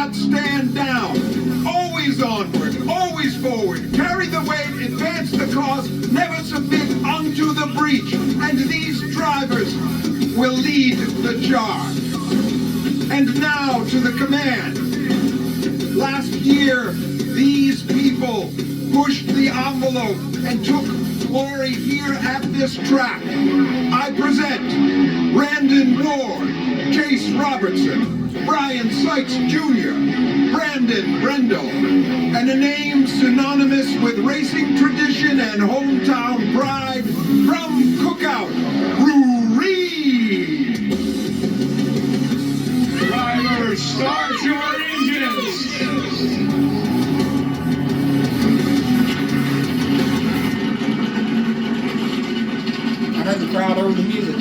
not stand down. Always onward, always forward. Carry the weight, advance the cause, never submit unto the breach. And these drivers will lead the charge. And now to the command. Last year, these people pushed the envelope and took glory here at this track. I present Brandon Ward, Chase Robertson, Brian Sykes Jr., Brandon Brendel, and a name synonymous with racing tradition and hometown pride from Cookout, Brewery. Drivers, start your engines! I heard the crowd over the music.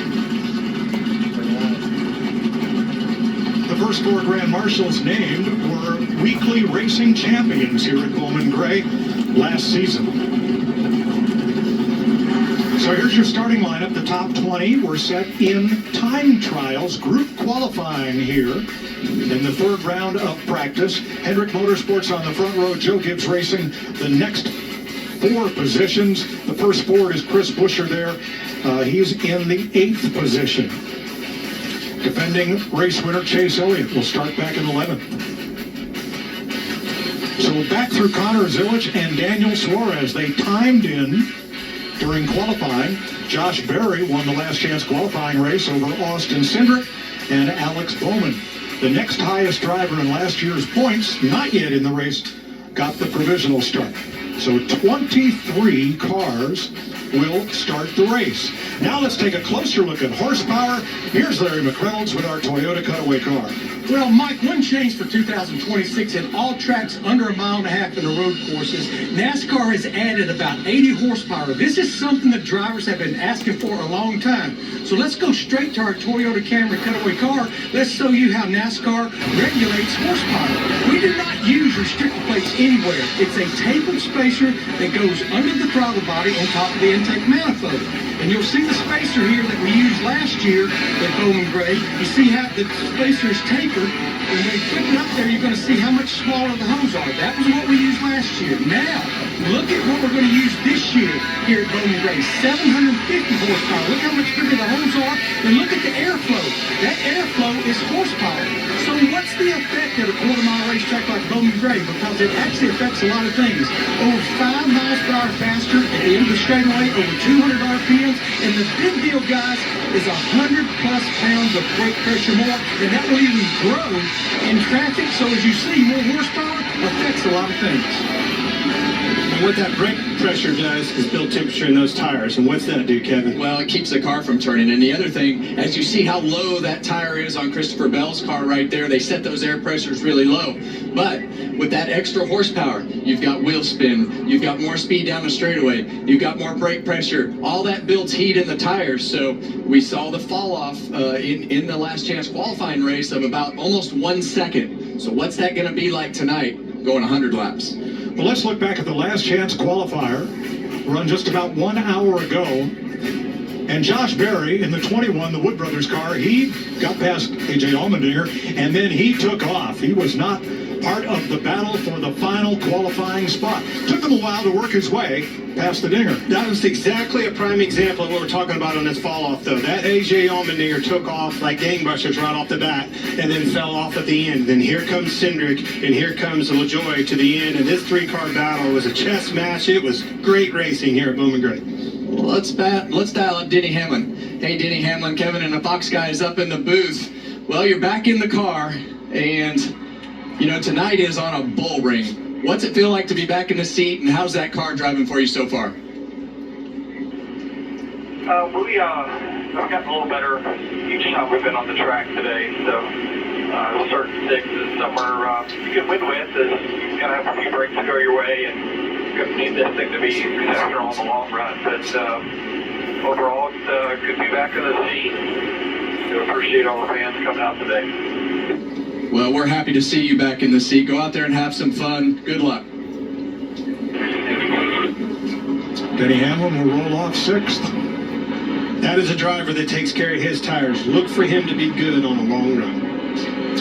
The first four Grand Marshals named were weekly racing champions here at Bowman Gray last season. So here's your starting lineup. The top 20 were set in time trials, group qualifying here in the third round of practice. Hendrick Motorsports on the front row, Joe Gibbs Racing the next four positions. The first Ford is Chris Buescher there. He's in the 8th position. Defending race winner Chase Elliott will start back in 11th. So back through Connor Zilich and Daniel Suarez. They timed in during qualifying. Josh Berry won the last chance qualifying race over Austin Cindric and Alex Bowman. The next highest driver in last year's points, not yet in the race, got the provisional start. So 23 cars will start the race. Now let's take a closer look at horsepower. Here's Larry McReynolds with our Toyota Cutaway car. Well, Mike, one change for 2026 in all tracks under a mile and a half in the road courses. NASCAR has added about 80 horsepower. This is something that drivers have been asking for a long time. So let's go straight to our Toyota Camry Cutaway car. Let's show you how NASCAR regulates horsepower. We do not use restrictor plates anywhere. It's a tapered spacer that goes under the throttle body on top of the intake manifold. And you'll see the spacer here that we used last year at Bowman Gray. You see how the spacer is tapered. And when you flip it up there, you're going to see how much smaller the hose are. That was what we used last year. Now, look at what we're going to use this year here at Bowman Gray. 750 horsepower. Look how much bigger the hose are. And look at the airflow. That airflow is horsepower. So what's the effect at a quarter-mile racetrack like Bowman Gray? Because it actually affects a lot of things. Over 5 miles per hour faster at the end of the straightaway, over 200 RPMs. And the big deal, guys, is 100 plus pounds of brake pressure more. And that will even grow in traffic. So as you see, more horsepower affects a lot of things. And what that brake pressure does is build temperature in those tires. And what's that do, Kevin? Well, it keeps the car from turning. And the other thing, as you see how low that tire is on Christopher Bell's car right there, they set those air pressures really low. But with that extra horsepower, you've got wheel spin, you've got more speed down the straightaway, you've got more brake pressure. All that builds heat in the tires. So we saw the fall off in the last chance qualifying race of about almost 1 second. So what's that going to be like tonight going 100 laps? Well, let's look back at the last chance qualifier, run just about 1 hour ago. And Josh Berry in the 21, the Wood Brothers car, he got past A.J. Allmendinger, and then he took off. He was not part of the battle for the final qualifying spot. Took him a while to work his way past the Dinger. That was exactly a prime example of what we're talking about on this fall off, though. That A.J. Allmendinger took off like gangbusters right off the bat and then fell off at the end. Then here comes Cindric and here comes LaJoie to the end. And this 3-car battle was a chess match. It was great racing here at Bowman Gray. Well, let's dial up Denny Hamlin. Hey, Denny Hamlin, Kevin and the Fox guys up in the booth. Well, you're back in the car, and, you know, tonight is on a bull ring. What's it feel like to be back in the seat, and how's that car driving for you so far? We've gotten a little better each time we've been on the track today, so we'll start at 6 is somewhere you can win with. You gotta have a few breaks to go your way, and you need this thing to be exceptional in the long run. But overall, it's good to be back in the seat. So appreciate all the fans coming out today. Well, we're happy to see you back in the seat. Go out there and have some fun. Good luck. Denny Hamlin will roll off 6th. That is a driver that takes care of his tires. Look for him to be good on a long run.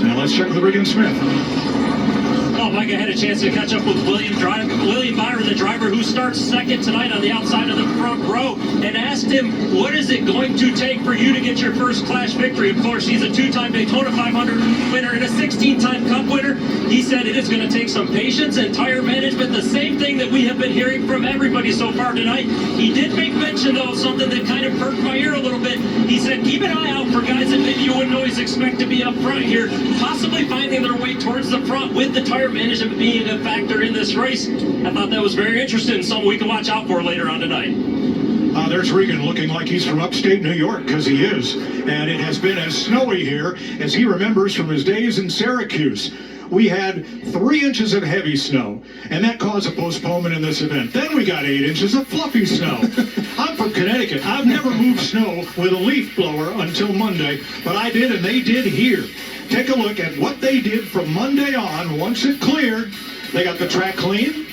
Now let's check with Regan Smith. Well, Mike, I had a chance to catch up with William Byron, the driver who starts second tonight on the outside of the front row, and asked him, what is it going to take for you to get your first Clash victory? Of course, he's a 2-time Daytona 500 winner and a 16-time Cup winner. He said it is going to take some patience and tire management, the same thing that we have been hearing from everybody so far tonight. He did make mention, though, of something that kind of perked my ear a little bit. He said, keep an eye out for guys that maybe you wouldn't always expect to be up front here, possibly finding their way towards the front with the tire management being a factor in this race. I thought that was very interesting, something we can watch out for later on tonight. There's Regan looking like he's from upstate New York, because he is. And it has been as snowy here as he remembers from his days in Syracuse. We had 3 inches of heavy snow, and that caused a postponement in this event. Then we got 8 inches of fluffy snow. I'm from Connecticut. I've never moved snow with a leaf blower until Monday, but I did, and they did here. Take a look at what they did from Monday on. Once it cleared, they got the track clean.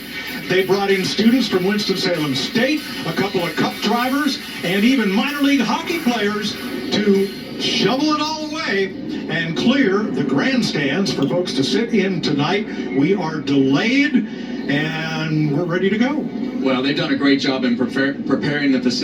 They brought in students from Winston-Salem State, a couple of Cup drivers, and even minor league hockey players to shovel it all away and clear the grandstands for folks to sit in tonight. We are delayed, and we're ready to go. Well, they've done a great job in preparing the facility.